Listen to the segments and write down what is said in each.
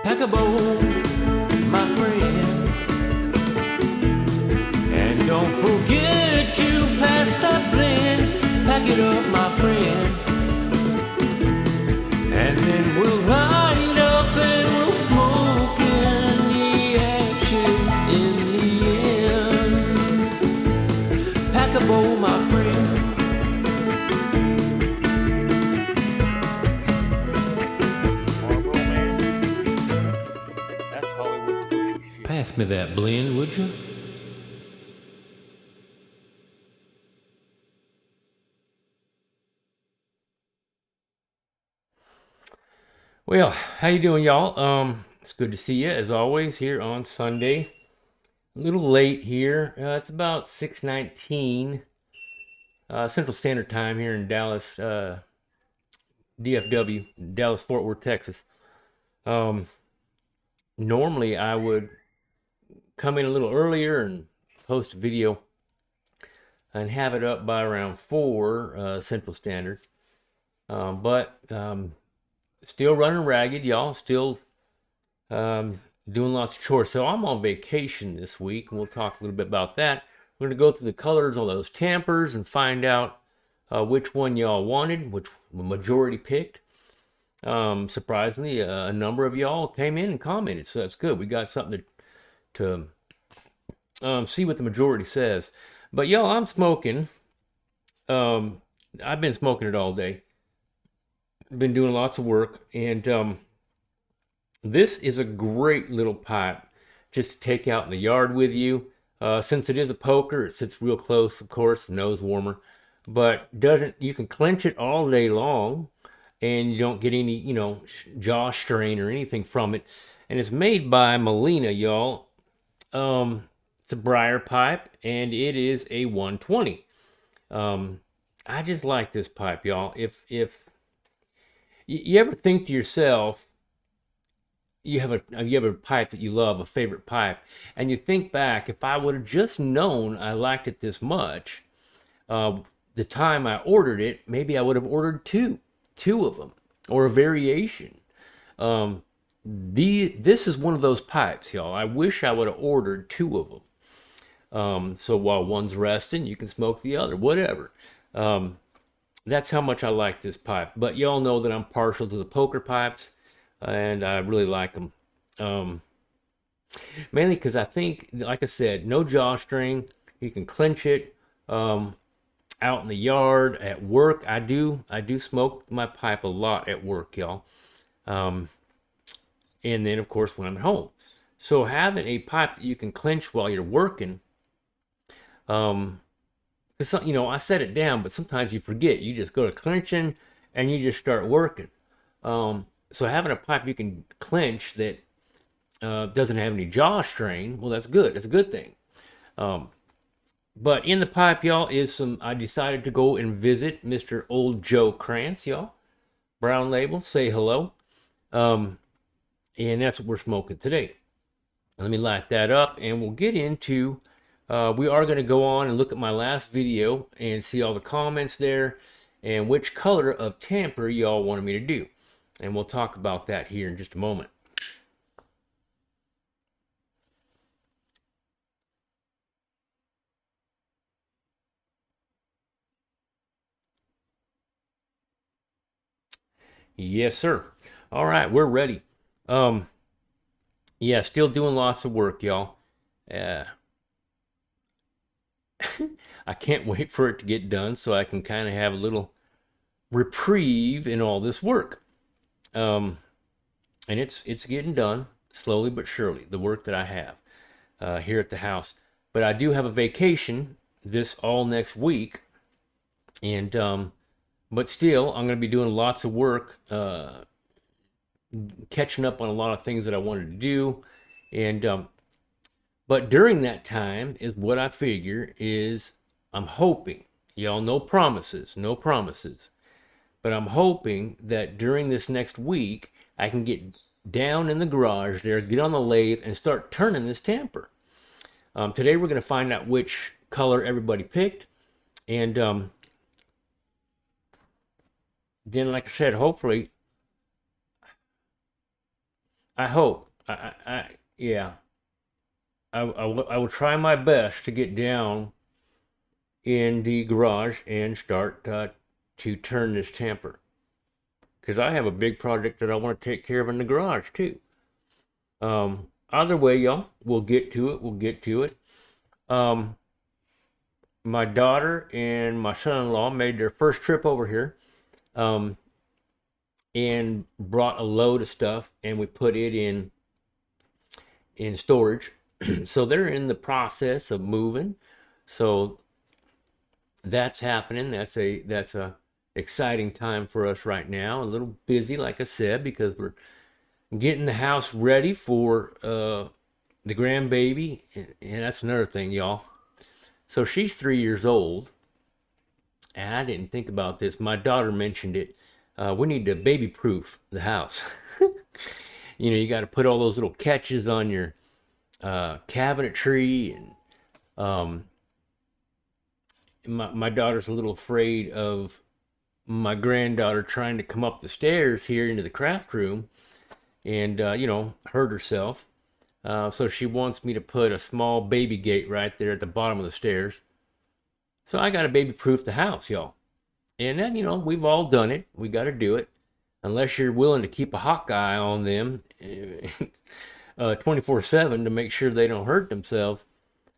Pack a bowl, my friend, and don't forget to pass that blend. Pack it up, my friend, and then we'll ride up and we'll smoke in the ashes in the end. Pack a bowl, my friend. Pass me that blend, would you? Well, how you doing, y'all? It's good to see you as always here on Sunday. A little late here. It's about 6:19 Central Standard Time here in Dallas, DFW, Dallas Fort Worth, Texas. Um, Normally I would come in a little earlier and post a video and have it up by around 4 Central Standard. But still running ragged, y'all. Still doing lots of chores. So I'm on vacation this week, and we'll talk a little bit about that. We're going to go through the colors on those tampers and find out which one y'all wanted, which the majority picked. Surprisingly, a number of y'all came in and commented, so that's good. We got something to see what the majority says. But y'all, I'm smoking. I've been smoking it all day. Been doing lots of work, and this is a great little pipe just to take out in the yard with you. Since it is a poker, it sits real close, of course, nose warmer, but doesn't. You can clench it all day long, and you don't get any, jaw strain or anything from it. And it's made by Molina, y'all. It's a briar pipe, and it is a 120. I just like this pipe, y'all. If you ever think to yourself, you have a pipe that you love, a favorite pipe, and you think back, if I would have just known I liked it this much, the time I ordered it, maybe I would have ordered two of them, or a variation. This is one of those pipes, y'all. I wish I would have ordered two of them. So while one's resting, you can smoke the other, whatever. That's how much I like this pipe. But y'all know that I'm partial to the poker pipes, and I really like them. Mainly because I think, like I said, no jawstring. You can clench it out in the yard, at work. I do smoke my pipe a lot at work, y'all. And then, of course, when I'm at home. So having a pipe that you can clench while you're working, because I set it down, but sometimes you forget. You just go to clenching and you just start working. So having a pipe you can clench that doesn't have any jaw strain, well, that's good. That's a good thing. But in the pipe, y'all, I decided to go and visit Mr. Old Joe Krantz, y'all. Brown Label, say hello. And that's what we're smoking today. Let me light that up, and we'll get into, we are going to go on and look at my last video and see all the comments there and which color of tamper y'all wanted me to do. And we'll talk about that here in just a moment. Yes, sir. All right, we're ready. Yeah, still doing lots of work, y'all. Uh, I can't wait for it to get done so I can kind of have a little reprieve in all this work. And it's getting done slowly but surely, the work that I have here at the house. But I do have a vacation this all next week, and but still I'm going to be doing lots of work, catching up on a lot of things that I wanted to do, and but during that time is what I figure is I'm hoping, y'all, no promises, but I'm hoping that during this next week I can get down in the garage there, get on the lathe, and start turning this tamper. Today we're going to find out which color everybody picked, and then, like I said, hopefully I hope. Yeah. I will try my best to get down in the garage and start to turn this tamper. Because I have a big project that I want to take care of in the garage too. Either way, y'all, we'll get to it. We'll get to it. Um, my daughter and my son-in-law made their first trip over here, um, and brought a load of stuff, and we put it in storage. So they're in the process of moving. So that's happening. That's a exciting time for us right now. A little busy, like I said, because we're getting the house ready for the grandbaby, and that's another thing, y'all. So she's 3 years old, and I didn't think about this. My daughter mentioned it. We need to baby-proof the house. You know, you got to put all those little catches on your cabinetry, and um, my daughter's a little afraid of my granddaughter trying to come up the stairs here into the craft room and hurt herself. So she wants me to put a small baby gate right there at the bottom of the stairs. So I got to baby proof the house, y'all. And then, we've all done it. We got to do it. Unless you're willing to keep a hawk eye on them 24/7 to make sure they don't hurt themselves,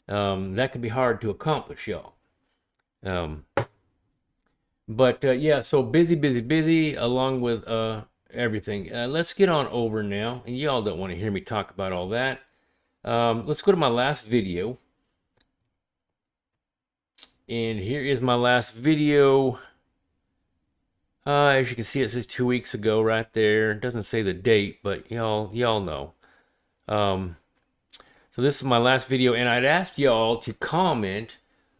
that can be hard to accomplish, y'all. Um, but yeah, so busy, busy, busy, along with everything. Let's get on over now. And y'all don't want to hear me talk about all that. Let's go to my last video. And here is my last video. As you can see, it says 2 weeks ago right there. It doesn't say the date, but y'all know. So this is my last video, and I'd asked y'all to comment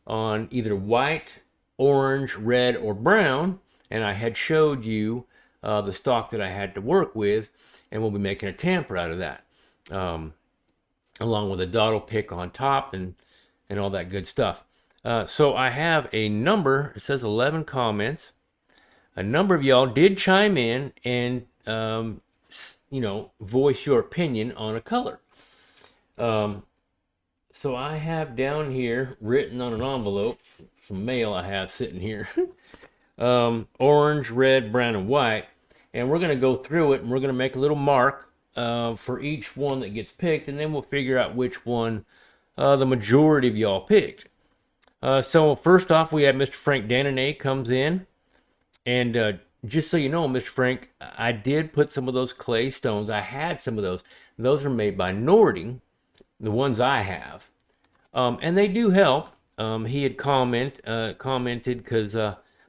on either white, orange, red, or brown, and I had showed you the stock that I had to work with, and we'll be making a tamper out of that, along with a dottle pick on top and all that good stuff. So I have a number. It says 11 comments. A number of y'all did chime in and voice your opinion on a color. So I have down here written on an envelope, some mail I have sitting here, orange, red, brown, and white. And we're going to go through it, and we're going to make a little mark for each one that gets picked, and then we'll figure out which one the majority of y'all picked. So first off, we have Mr. Frank Dananay comes in. And just so you know, Mr. Frank, I did put some of those clay stones. I had some of those. Those are made by Nording, the ones I have. And they do help. He had commented because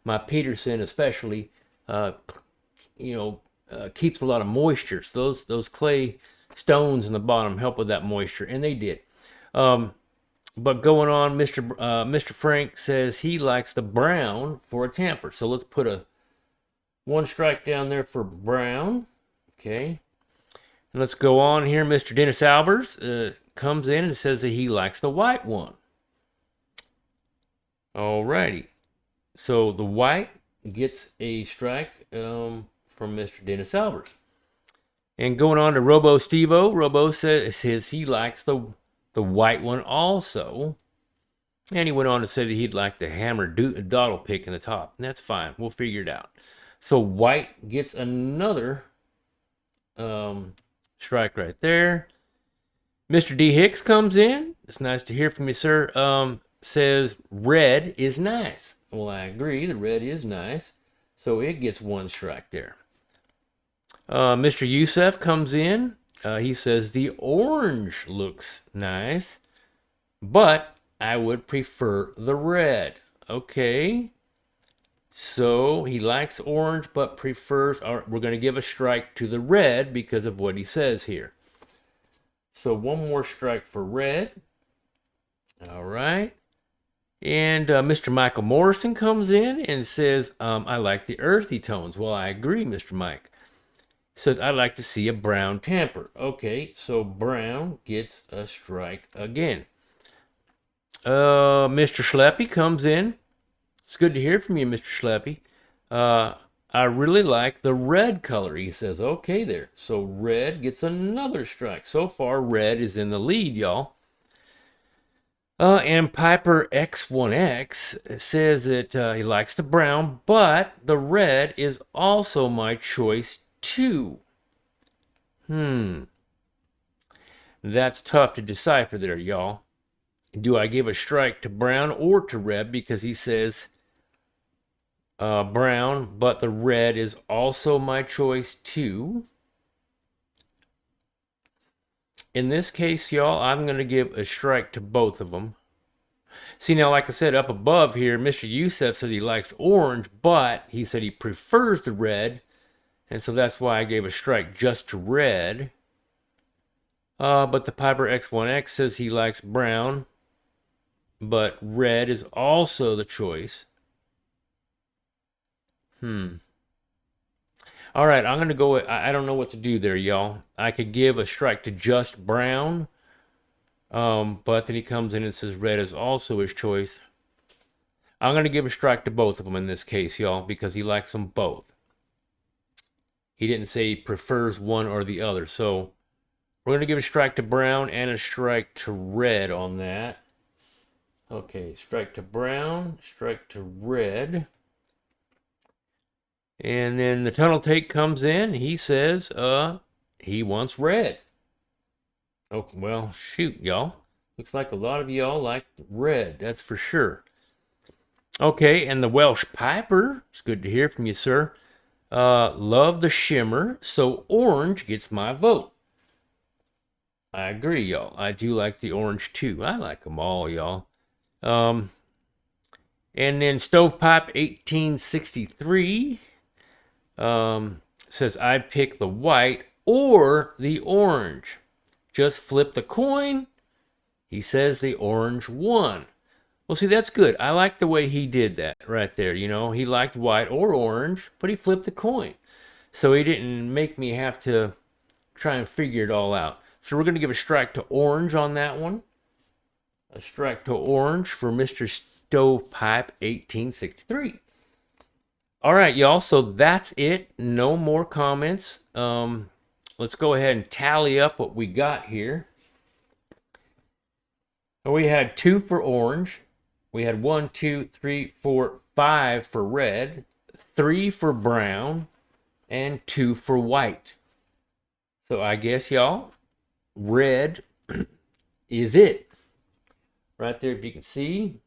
my Peterson especially, keeps a lot of moisture. So those clay stones in the bottom help with that moisture, and they did. But going on, Mr. Frank says he likes the brown for a tamper. So let's put one strike down there for brown. Okay. And let's go on here. Mr. Dennis Albers comes in and says that he likes the white one. Alrighty. So the white gets a strike from Mr. Dennis Albers. And going on to Robo Stevo. Robo says he likes the white one also. And he went on to say that he'd like the hammer dottle pick in the top. And that's fine. We'll figure it out. So white gets another strike right there. Mr. D. Hicks comes in. It's nice to hear from you, sir. Says red is nice. Well, I agree. The red is nice. So it gets one strike there. Mr. Youssef comes in. He says the orange looks nice, but I would prefer the red. Okay. So he likes orange, but prefers, we're going to give a strike to the red because of what he says here. So one more strike for red. All right. And Mr. Michael Morrison comes in and says, I like the earthy tones. Well, I agree, Mr. Mike. Says, I'd like to see a brown tamper. Okay, so brown gets a strike again. Mr. Schleppy comes in. It's good to hear from you, Mr. Schleppy. I really like the red color. He says, okay there. So red gets another strike. So far, red is in the lead, y'all. And Piper X1X says that he likes the brown, but the red is also my choice too. That's tough to decipher there, y'all. Do I give a strike to brown or to red? Because he says brown, but the red is also my choice too. In this case, y'all, I'm going to give a strike to both of them. See, now, like I said, up above here, Mr. Youssef said he likes orange, but he said he prefers the red, and so that's why I gave a strike just to red. But the Piper X1X says he likes brown, but red is also the choice. All right, I'm going to go. I don't know what to do there, y'all. I could give a strike to just brown, but then he comes in and says red is also his choice. I'm going to give a strike to both of them in this case, y'all, because he likes them both. He didn't say he prefers one or the other. So we're going to give a strike to brown and a strike to red on that. Okay, strike to brown, strike to red. And then the tunnel take comes in. He says he wants red. Oh, well, shoot, y'all. Looks like a lot of y'all like red, that's for sure. Okay, and the Welsh Piper, it's good to hear from you, sir. Love the shimmer, so orange gets my vote. I agree, y'all. I do like the orange, too. I like them all, y'all. And then Stovepipe 1863 says, I'd pick the white or the orange. Just flip the coin. He says the orange won. Well, see, that's good. I like the way he did that right there. You know, he liked white or orange, but he flipped the coin. So he didn't make me have to try and figure it all out. So we're going to give a strike to orange on that one. A strike to orange for Mr. Stovepipe 1863. All right, y'all. So that's it. No more comments. Let's go ahead and tally up what we got here. We had 2 for orange. We had 1, 2, 3, 4, 5 for red, 3 for brown, and 2 for white. So I guess, y'all, red is it. Right there, if you can see.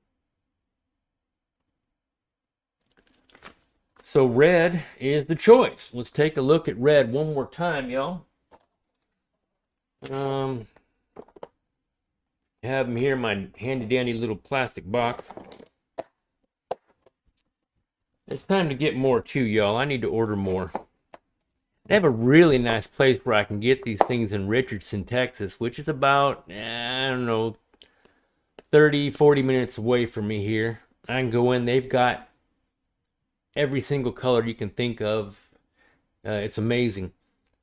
So red is the choice. Let's take a look at red one more time, y'all. Have them here in my handy dandy little plastic box. It's time to get more too, y'all. I need to order more. They have a really nice place where I can get these things in Richardson, Texas, which is about, I don't know, 30, 40 minutes away from me here. I can go in. They've got every single color you can think of. It's amazing.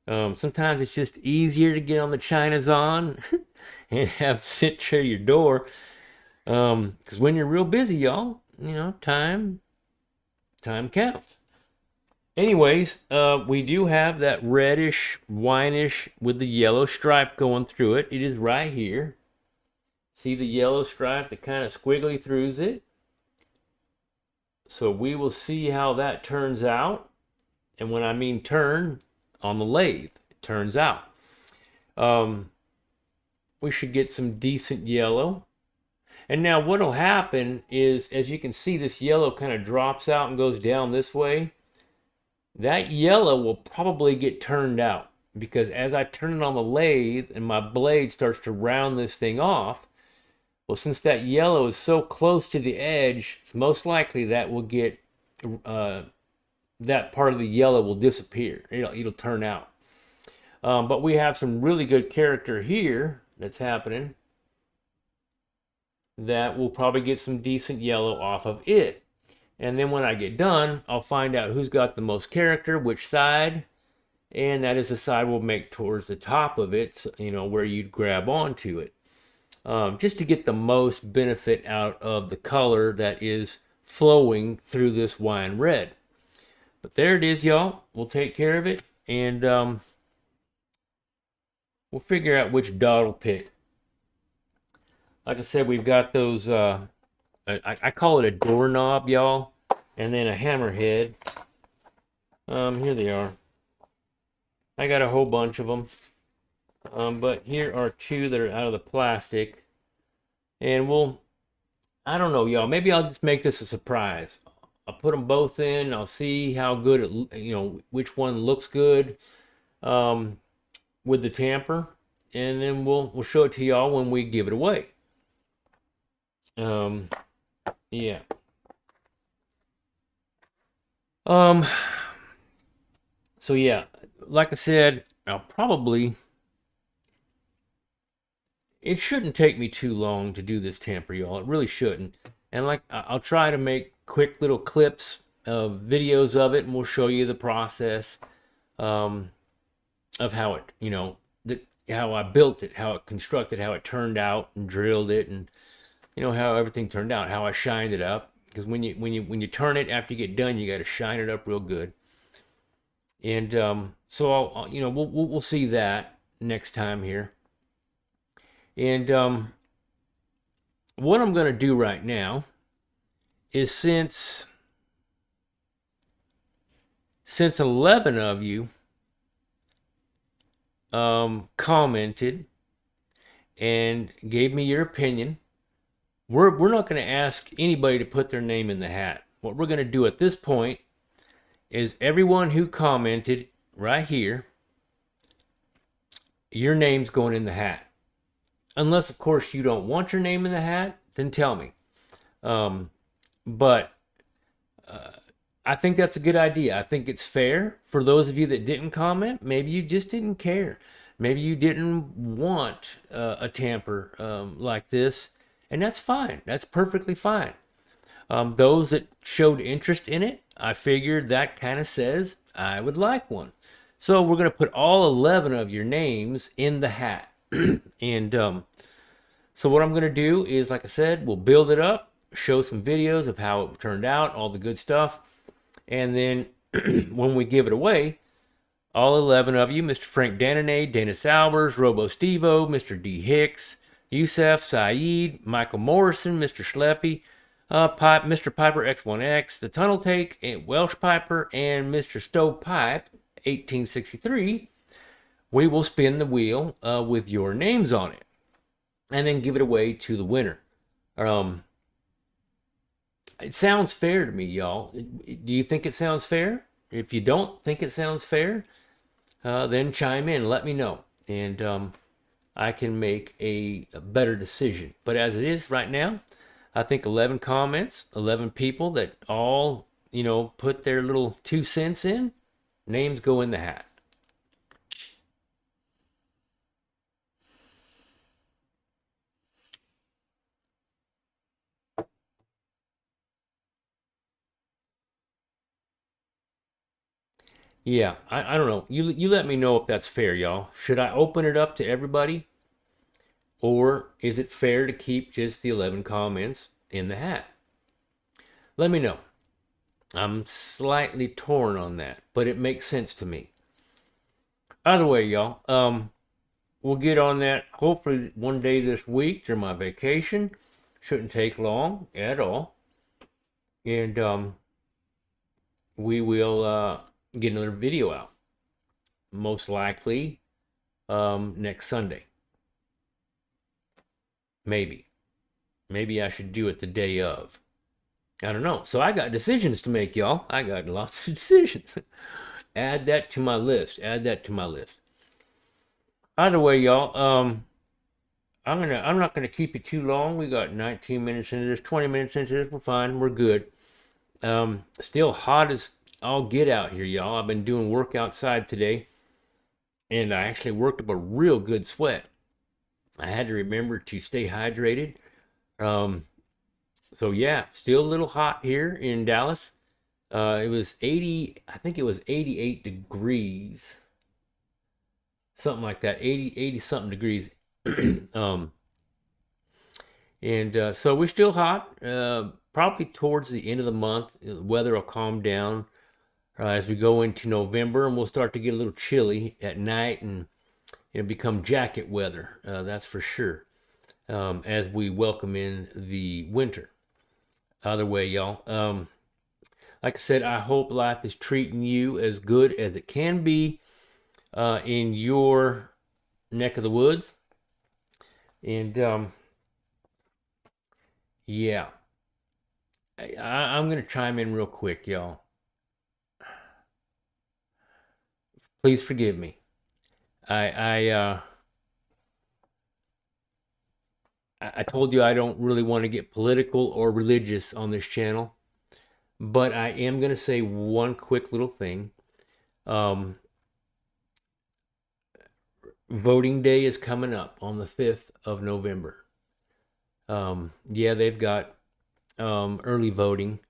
Sometimes it's just easier to get on the Chinazon and have sent to your door. Because when you're real busy, y'all, you know, time counts. Anyways, we do have that reddish, wineish with the yellow stripe going through it. It is right here. See the yellow stripe that kind of squiggly throughs it. So we will see how that turns out. And when I mean turn, on the lathe, it turns out. We should get some decent yellow. And now what'll happen is, as you can see, this yellow kind of drops out and goes down this way. That yellow will probably get turned out, because as I turn it on the lathe and my blade starts to round this thing off, well, since that yellow is so close to the edge, it's most likely that will get, that part of the yellow will disappear. It'll turn out. But we have some really good character here that's happening that will probably get some decent yellow off of it. And then when I get done, I'll find out who's got the most character, which side, and that is the side we'll make towards the top of it, you know, where you'd grab onto it. Just to get the most benefit out of the color that is flowing through this wine red. But there it is, y'all. We'll take care of it, and we'll figure out which dot will pick. Like I said, we've got those, I call it a doorknob, y'all, and then a hammerhead. Here they are. I got a whole bunch of them. But here are two that are out of the plastic. And I don't know, y'all. Maybe I'll just make this a surprise. I'll put them both in. I'll see how good which one looks good with the tamper, and then we'll show it to y'all when we give it away. Yeah. So yeah, like I said, it shouldn't take me too long to do this tamper, y'all. It really shouldn't. And I'll try to make quick little clips of videos of it, and we'll show you the process of how it, how I built it, how it constructed, how it turned out, and drilled it, and how everything turned out, how I shined it up. Because when you turn it after you get done, you got to shine it up real good. And so we'll see that next time here. And what I'm going to do right now is since 11 of you commented and gave me your opinion, we're not going to ask anybody to put their name in the hat. What we're going to do at this point is everyone who commented right here, your name's going in the hat. Unless, of course, you don't want your name in the hat, then tell me. But I think that's a good idea. I think it's fair for those of you that didn't comment. Maybe you just didn't care. Maybe you didn't want a tamper like this, and that's fine. That's perfectly fine. Those that showed interest in it, I figured that kind of says I would like one. So we're going to put all 11 of your names in the hat. And so what I'm going to do is, like I said, we'll build it up, show some videos of how it turned out, all the good stuff. And then when we give it away, all 11 of you, Mr. Frank Dananay, Dana Salvers, Robo Stevo, Mr. D. Hicks, Yusef, Saeed, Michael Morrison, Mr. Schleppy, Mr. Piper X1X, The Tunnel Take, Welsh Piper, and Mr. Stovepipe 1863, we will spin the wheel with your names on it and then give it away to the winner. It sounds fair to me, y'all. Do you think it sounds fair? If you don't think it sounds fair, then chime in, let me know, and I can make a better decision. But as it is right now, I think 11 comments, 11 people that all, put their little 2 cents in, names go in the hat. Yeah, I don't know. You let me know if that's fair, y'all. Should I open it up to everybody? Or is it fair to keep just the 11 comments in the hat? Let me know. I'm slightly torn on that, but it makes sense to me. Either way, y'all, we'll get on that hopefully one day this week during my vacation. Shouldn't take long at all. And we will get another video out. Most likely next Sunday. Maybe. Maybe I should do it the day of. I don't know. So I got decisions to make, y'all. I got lots of decisions. Add that to my list. Add that to my list. Either way, y'all, I'm not gonna keep it too long. We got 19 minutes into this, 20 minutes into this. We're fine. We're good. Still hot as all get out here, y'all. I've been doing work outside today, and I actually worked up a real good sweat. I had to remember to stay hydrated. So yeah, still a little hot here in Dallas. It was 80, I think it was 88 degrees, something like that, 80 something degrees. And so we're still hot. Probably towards the end of the month, the weather will calm down. as we go into November, and we'll start to get a little chilly at night, and it'll become jacket weather. That's for sure. As we welcome in the winter. Either way, y'all. Like I said, I hope life is treating you as good as it can be in your neck of the woods. And yeah, I'm going to chime in real quick, y'all. Please forgive me. I told you I don't really want to get political or religious on this channel, but I am going to say one quick little thing. Voting day is coming up on the 5th of November. Yeah, they've got early voting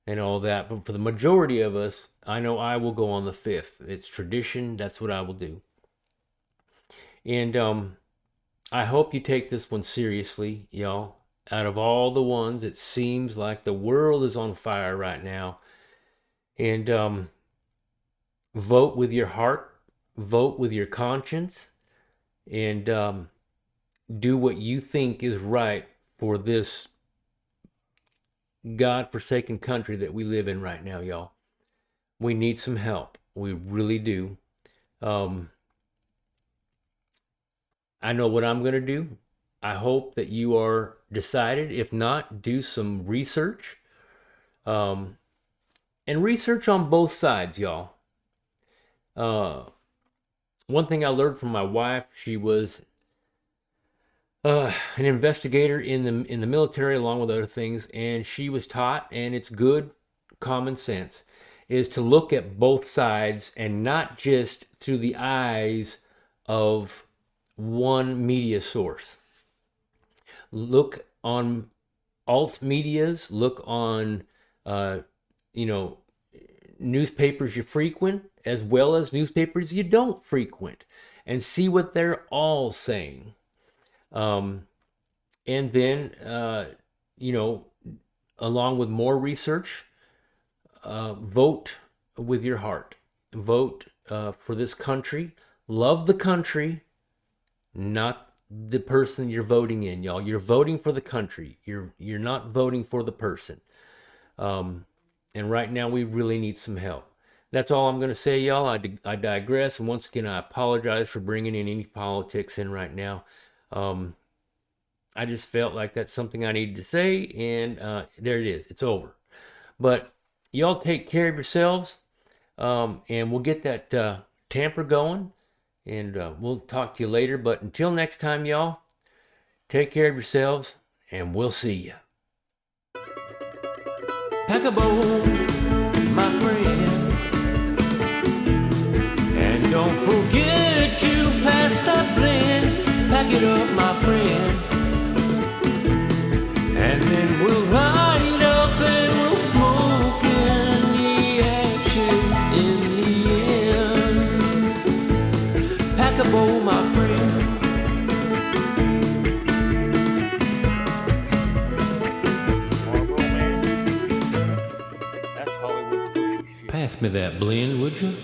and all that, but for the majority of us, I know I will go on the 5th. It's tradition. That's what I will do. And I hope you take this one seriously, y'all. Out of all the ones, it seems like the world is on fire right now. And vote with your heart, vote with your conscience, and do what you think is right for this God-forsaken country that we live in right now, y'all. We need some help. We really do. I know what I'm going to do. I hope that you are decided. If not, do some research. And research on both sides, y'all. One thing I learned from my wife, she was an investigator in the military along with other things, and she was taught, and it's good common sense, is to look at both sides and not just through the eyes of one media source. Look on alt medias, look on newspapers you frequent as well as newspapers you don't frequent, and see what they're all saying. And then along with more research, vote with your heart. Vote for this country. Love the country, not the person you're voting in, y'all. You're voting for the country. You're not voting for the person. And right now we really need some help. That's all I'm going to say, y'all. I digress. And once again, I apologize for bringing in any politics in right now. I just felt like that's something I needed to say, and there it is. It's over. But y'all take care of yourselves, and we'll get that tamper going, and we'll talk to you later. But until next time, y'all, take care of yourselves, and we'll see you. Pack a bowl, my friend, and don't forget to pass that blend. Pack it up, my friend, and then we'll ride up and we'll smoke in the ashes in the end. Pack a bowl, my friend. Pass me that blend, would you?